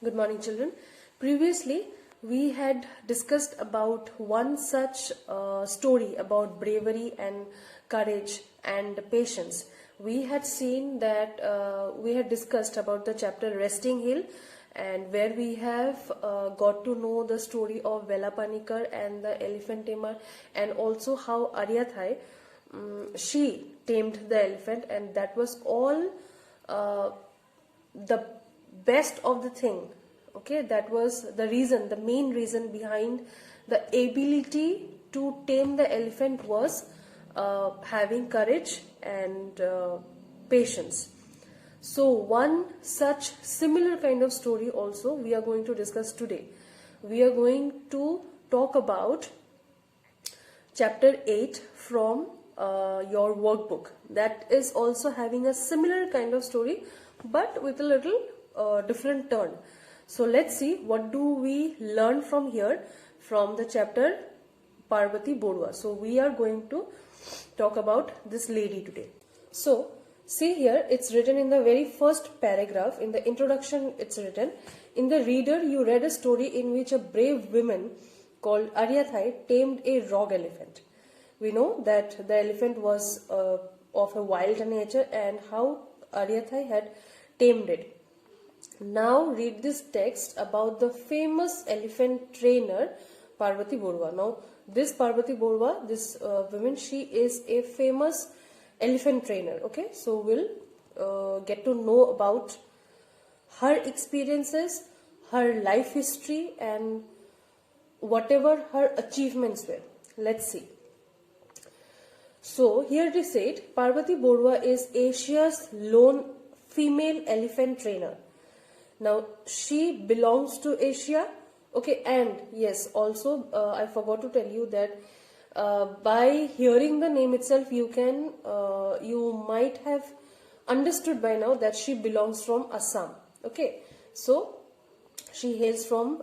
Good morning, children. Previously, we had discussed about one such story about bravery and courage and patience. We had seen that we had discussed about the chapter Resting Hill, and where we have got to know the story of Velapanikar and the elephant tamer, and also how Aryathai she tamed the elephant, and that was all the best of the thing. Okay, that was the reason, the main reason behind the ability to tame the elephant was having courage and patience. So one such similar kind of story also we are going to discuss today. We are going to talk about chapter 8 from your workbook. That is also having a similar kind of story but with a little different turn. So let's see what do we learn from here from the chapter Parvati Borua. So we are going to talk about this lady today. So see here, it's written in the very first paragraph. In the introduction it's written, in the reader you read a story in which a brave woman called Aryathai tamed a rogue elephant. We know that the elephant was of a wild nature and how Aryathai had tamed it. Now read this text about the famous elephant trainer Parvati Borua. Now this Parvati Borua, this woman, she is a famous elephant trainer. Okay, so we'll get to know about her experiences, her life history and whatever her achievements were. Let's see. So here it is said, Parvati Borua is Asia's lone female elephant trainer. Now she belongs to Asia. Okay, and yes, also I forgot to tell you that by hearing the name itself, you might have understood by now that she belongs from Assam. Okay, so she hails from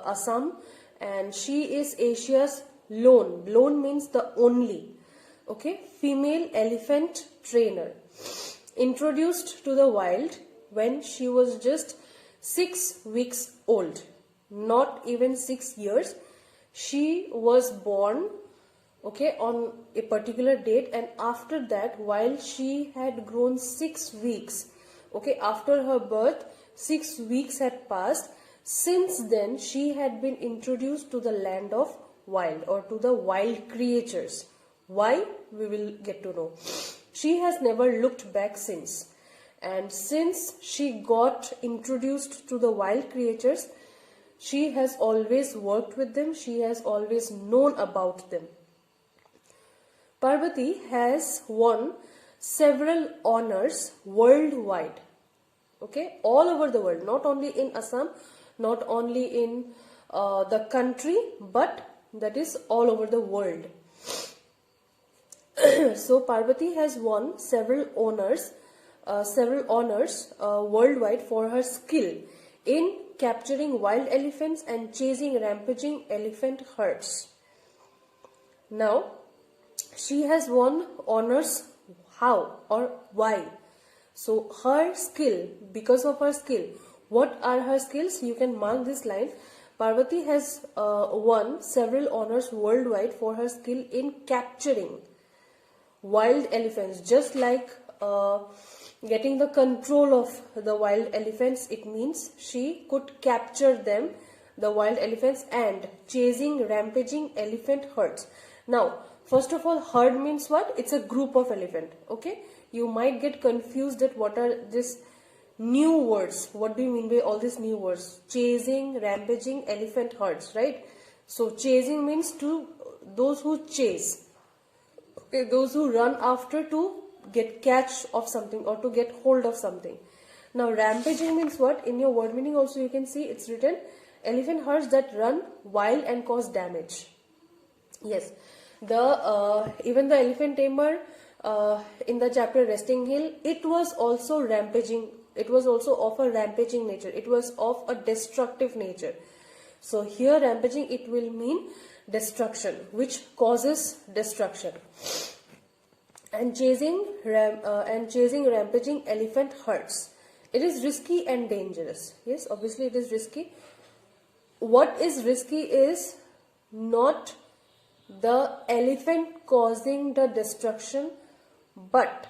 Assam, and she is Asia's lone. Lone means the only. Okay, female elephant trainer. Introduced to the wild when she was just 6 weeks old, not even 6 years. She was born, okay, on a particular date, and after that, while she had grown 6 weeks, okay, after her birth, 6 weeks had passed. Since then, she had been introduced to the land of wild, or to the wild creatures. Why? We will get to know. She has never looked back since. And since she got introduced to the wild creatures, she has always worked with them. She has always known about them. Parvati has won several honors worldwide. Okay, all over the world, not only in Assam, not only in the country, but that is all over the world. So Parvati has won several honors worldwide for her skill in capturing wild elephants and chasing rampaging elephant herds. Now, she has won honors how or why? So her skill, because of her skill, what are her skills? You can mark this line. Parvati has won several honors worldwide for her skill in capturing wild elephants. Just like getting the control of the wild elephants, it means she could capture them, the wild elephants, and chasing rampaging elephant herds. Now, first of all, herd means what? It's a group of elephant. Okay, you might get confused that what are these new words. What do you mean by all these new words? Chasing, rampaging, elephant herds, right? So chasing means to those who chase. Okay, those who run after to get catch of something or to get hold of something. Now rampaging means what? In your word meaning also you can see it's written elephant herds that run wild and cause damage. Yes, even the elephant tamer in the chapter Resting Hill, it was also rampaging. It was also of a rampaging nature. It was of a destructive nature. So here rampaging, it will mean destruction, which causes destruction. And chasing rampaging elephant herds. It is risky and dangerous. Yes, obviously it is risky. What is risky is not the elephant causing the destruction, but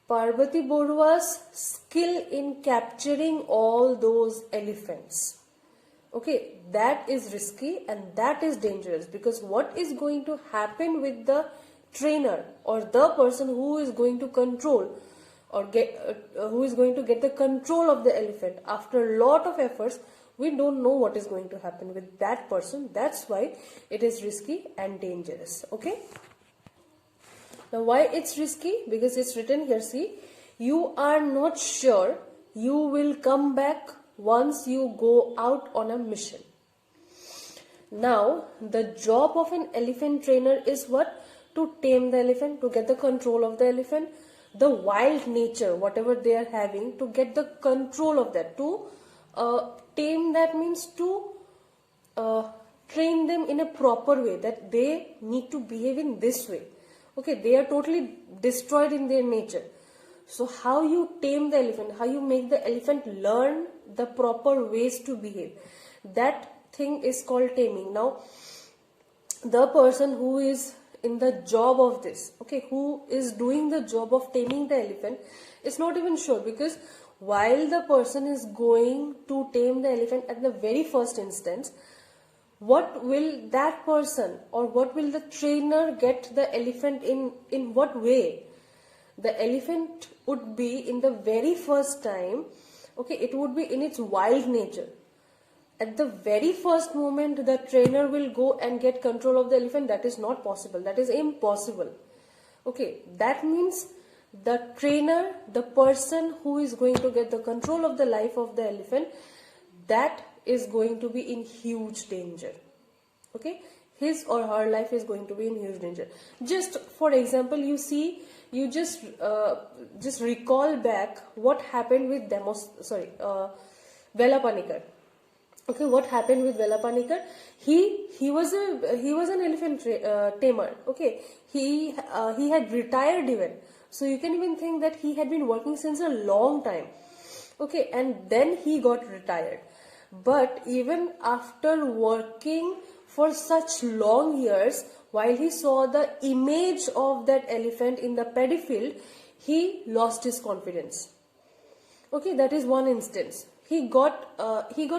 Parvati Barua's skill in capturing all those elephants. Okay, that is risky and that is dangerous, because what is going to happen with the trainer or the person who is going to control or who is going to get the control of the elephant, after a lot of efforts, we don't know what is going to happen with that person. That's why it is risky and dangerous. Okay. Now why it's risky? Because it's written here, see, you are not sure you will come back once you go out on a mission. Now the job of an elephant trainer is what? To tame the elephant, to get the control of the elephant, the wild nature, whatever they are having, to get the control of that, to tame, that means to train them in a proper way, that they need to behave in this way. Okay, they are totally destroyed in their nature. So how you tame the elephant, how you make the elephant learn the proper ways to behave, that thing is called taming. Now the person who is in the job of this, okay, who is doing the job of taming the elephant, is not even sure, because while the person is going to tame the elephant at the very first instance, what will that person or what will the trainer get the elephant in what way? The elephant would be in the very first time, okay, it would be in its wild nature. At the very first moment the trainer will go and get control of the elephant, that is not possible, that is impossible. Okay, that means the trainer, the person who is going to get the control of the life of the elephant, that is going to be in huge danger. Okay, his or her life is going to be in huge danger. Just for example, you see, you just recall back what happened with Vela Panikar. Okay, what happened with Vela Panikar? He was an elephant tamer. Okay, he had retired even. So you can even think that he had been working since a long time. Okay, and then he got retired. But even after working for such long years, while he saw the image of that elephant in the paddy field, he lost his confidence. Okay, that is one instance. He got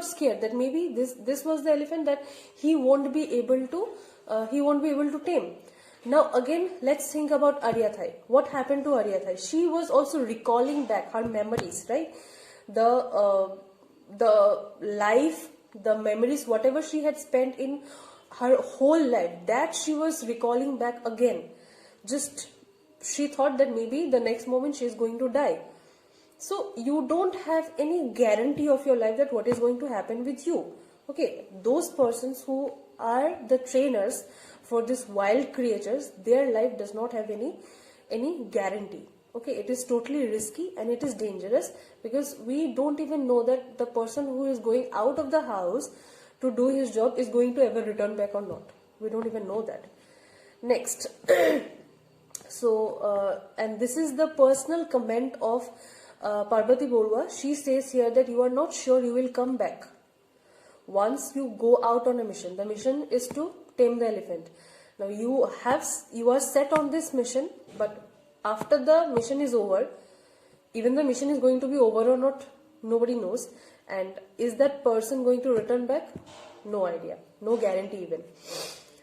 scared that maybe this was the elephant that he won't be able to tame. Now again, let's think about Aryathai. What happened to Aryathai? She was also recalling back her memories, right? The life, the memories, whatever she had spent in her whole life, that she was recalling back again. Just she thought that maybe the next moment she is going to die. So you don't have any guarantee of your life that what is going to happen with you. Okay, those persons who are the trainers for these wild creatures, their life does not have any guarantee. Okay, it is totally risky and it is dangerous, because we don't even know that the person who is going out of the house to do his job is going to ever return back or not. We don't even know that. Next, so and this is the personal comment of Parvati Borua. She says here that you are not sure you will come back once you go out on a mission. The mission is to tame the elephant. Now you are set on this mission, but after the mission is over, even the mission is going to be over or not, nobody knows. And is that person going to return back? No idea, no guarantee even.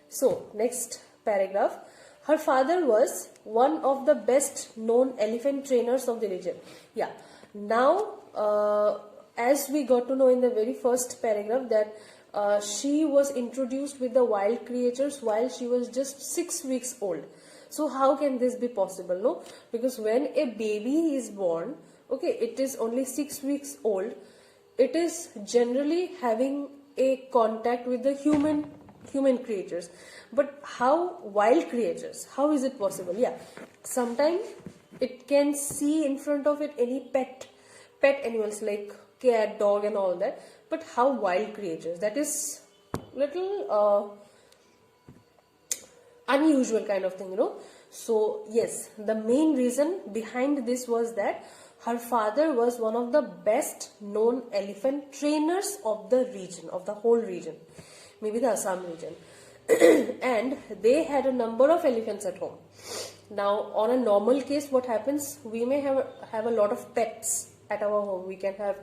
So next paragraph. Her father was one of the best known elephant trainers of the region. Yeah. Now, as we got to know in the very first paragraph that she was introduced with the wild creatures while she was just 6 weeks old. So how can this be possible? No, because when a baby is born, okay, it is only 6 weeks old. It is generally having a contact with the human creatures. But how wild creatures? How is it possible? Yeah, sometimes it can see in front of it any pet animals like cat, dog and all that. But how wild creatures? That is little unusual kind of thing, you know. So yes, the main reason behind this was that Her father was one of the best known elephant trainers of the region, of the whole region, maybe the Assam region. And they had a number of elephants at home. Now, on a normal case, what happens? We may have a lot of pets at our home. We can have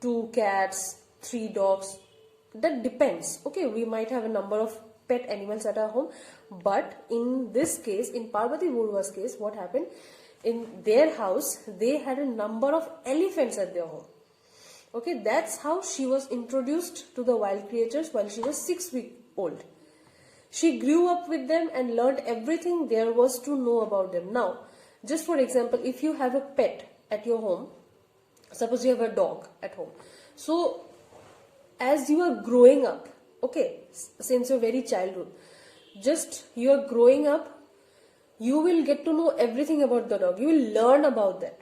2 cats, 3 dogs. That depends. Okay, we might have a number of pet animals at our home. But in this case, in Parvati Borua's case, what happened? In their house, they had a number of elephants at their home. Okay, that's how she was introduced to the wild creatures while she was 6 weeks old. She grew up with them and learned everything there was to know about them. Now, just for example, if you have a pet at your home, suppose you have a dog at home. So, as you are growing up, okay, since your very childhood, just you are growing up, you will get to know everything about the dog. You will learn about that.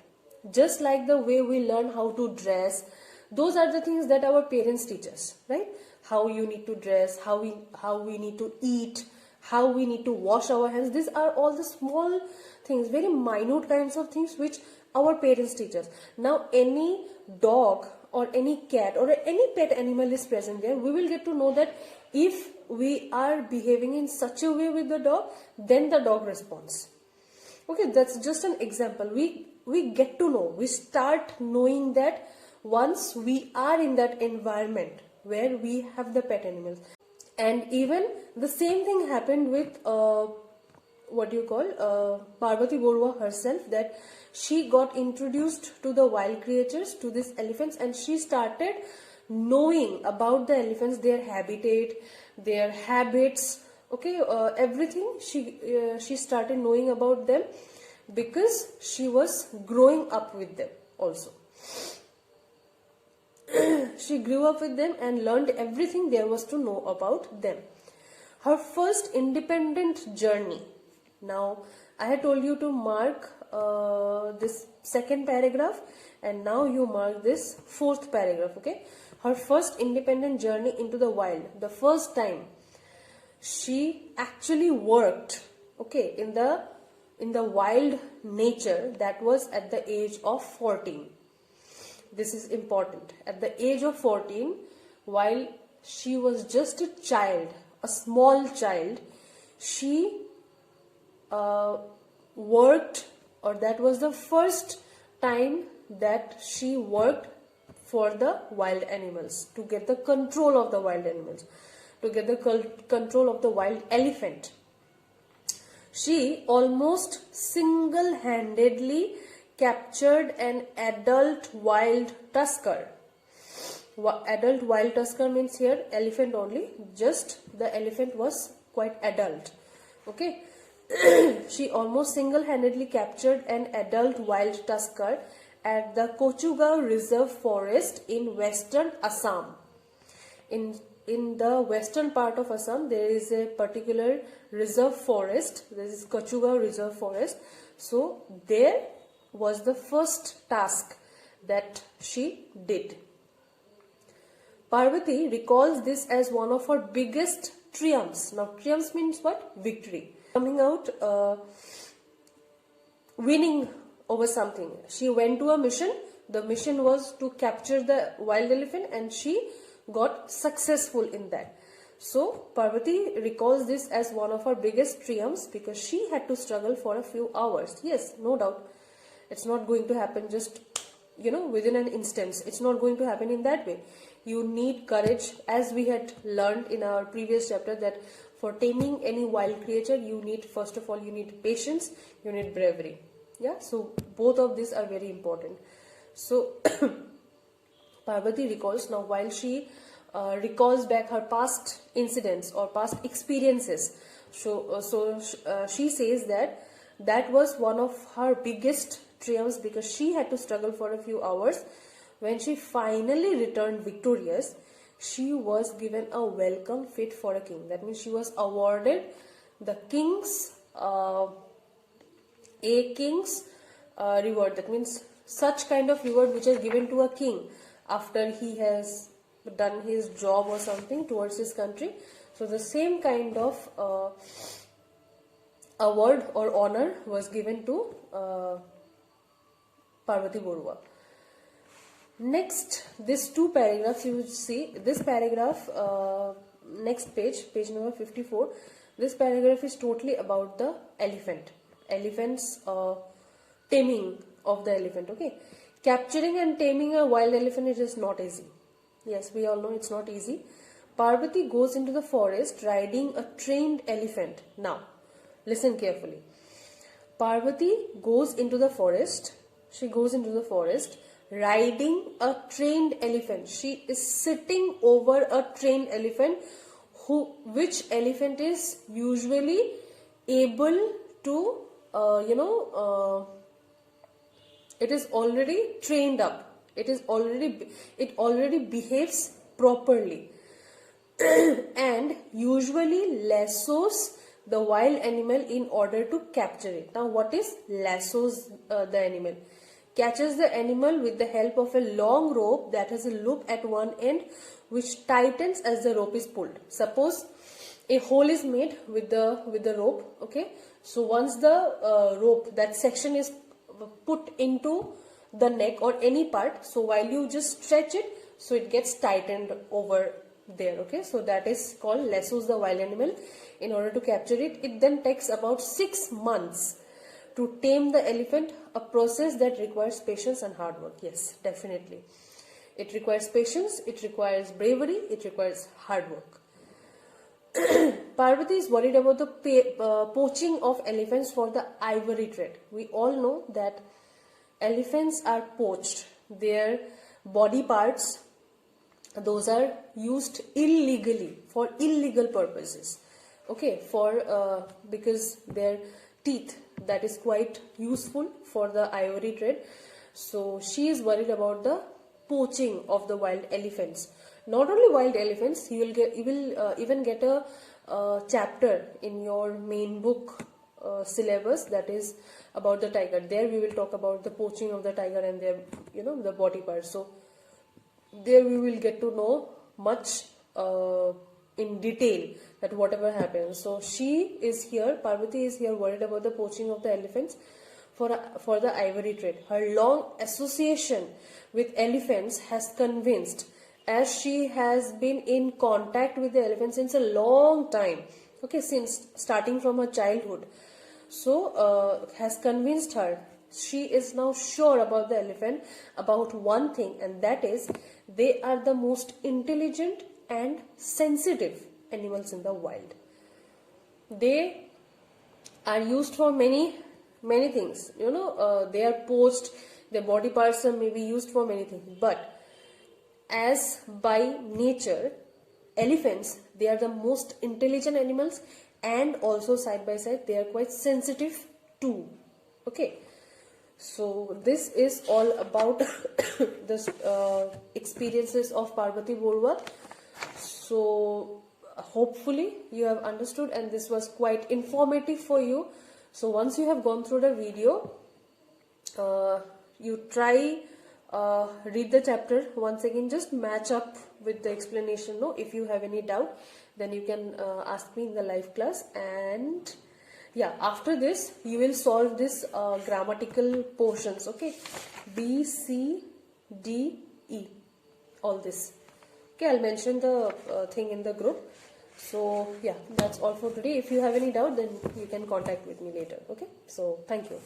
Just like the way we learn how to dress, those are the things that our parents teach us, right? How you need to dress, how we need to eat, how we need to wash our hands. These are all the small things, very minute kinds of things which our parents teach us. Now, any dog or any cat or any pet animal is present there, we will get to know that if we are behaving in such a way with the dog, then the dog responds. Okay, that's just an example. We get to know, we start knowing that once we are in that environment where we have the pet animals. And even the same thing happened with Parvati Borua herself, that she got introduced to the wild creatures, to these elephants, and she started knowing about the elephants, their habitat, their habits, okay, everything. She started knowing about them because she was growing up with them also. She grew up with them and learned everything there was to know about them. Her first independent journey. Now, I had told you to mark this second paragraph, and now you mark this fourth paragraph, okay? Her first independent journey into the wild. The first time she actually worked, okay, in the wild nature, that was at the age of 14. This is important. At the age of 14, while she was just a child, a small child, she worked, or that was the first time that she worked for the wild animals, to get the control of the wild animals, to get the control of the wild elephant. She almost single-handedly captured an adult wild tusker. Adult wild tusker means here elephant only, just the elephant was quite adult, okay. She almost single-handedly captured an adult wild tusker at the Kochugao Reserve Forest in western Assam. In the western part of Assam, there is a particular reserve forest. This is Kochugao Reserve Forest. So there was the first task that she did. Parvati recalls this as one of her biggest triumphs. Now, triumphs means what? Victory. Coming out, winning over something. She went to a mission. The mission was to capture the wild elephant, and she got successful in that. So, Parvati recalls this as one of her biggest triumphs because she had to struggle for a few hours. Yes, no doubt. It's not going to happen just, within an instance. It's not going to happen in that way. You need courage, as we had learned in our previous chapter, that for taming any wild creature, you need, first of all, you need patience, you need bravery. Yeah, so both of these are very important. So, Parvati recalls, now while she recalls back her past incidents or past experiences, she says that was one of her biggest triumphs because she had to struggle for a few hours. When she finally returned victorious, she was given a welcome fit for a king. That means she was awarded the king's reward. That means such kind of reward which is given to a king after he has done his job or something towards his country. So the same kind of award or honor was given to Parvati Borua. Next, these two paragraphs you will see. This paragraph, next page number 54. This paragraph is totally about the elephant's taming of the elephant. Okay, capturing and taming a wild elephant is just not easy. Yes, we all know it's not easy. Parvati goes into the forest riding a trained elephant. Now, listen carefully. Parvati goes into the forest. She goes into the forest riding a trained elephant. She is sitting over a trained elephant, which elephant is usually able to, it is already trained up. It already behaves properly and usually lassos the wild animal in order to capture it. Now, what is lassos the animal? Catches the animal with the help of a long rope that has a loop at one end which tightens as the rope is pulled. Suppose a hole is made with the rope. Okay, so once the rope, that section is put into the neck or any part, so while you just stretch it, so it gets tightened over there. Okay, so that is called lassos the wild animal in order to capture it. It then takes about 6 months to tame the elephant, a process that requires patience and hard work. Yes, definitely. It requires patience, it requires bravery, it requires hard work. Parvati is worried about the poaching of elephants for the ivory trade. We all know that elephants are poached. Their body parts, those are used illegally for illegal purposes. Okay, because their teeth, that is quite useful for the ivory trade. So she is worried about the poaching of the wild elephants. Not only wild elephants, you will even get a chapter in your main book syllabus that is about the tiger. There we will talk about the poaching of the tiger and their, the body parts. So there we will get to know much in detail that whatever happens. So Parvati is here worried about the poaching of the elephants for the ivory trade. Her long association with elephants has convinced, as she has been in contact with the elephant since a long time, okay, since starting from her childhood, so has convinced her. She is now sure about the elephant, about one thing, and that is they are the most intelligent and sensitive animals in the wild. They are used for many things. They are poached, their body parts are maybe used for many things, but as by nature, elephants, they are the most intelligent animals, and also side by side they are quite sensitive too. Okay, so this is all about the experiences of Parvati Borua. So hopefully you have understood and this was quite informative for you. So once you have gone through the video, you try read the chapter once again, just match up with the explanation. No, if you have any doubt, then you can ask me in the live class. And yeah, after this you will solve this grammatical portions. Okay, B, C, D, E, all this. Okay, I'll mention the thing in the group. So yeah, that's all for today. If you have any doubt, then you can contact with me later. Okay, so thank you.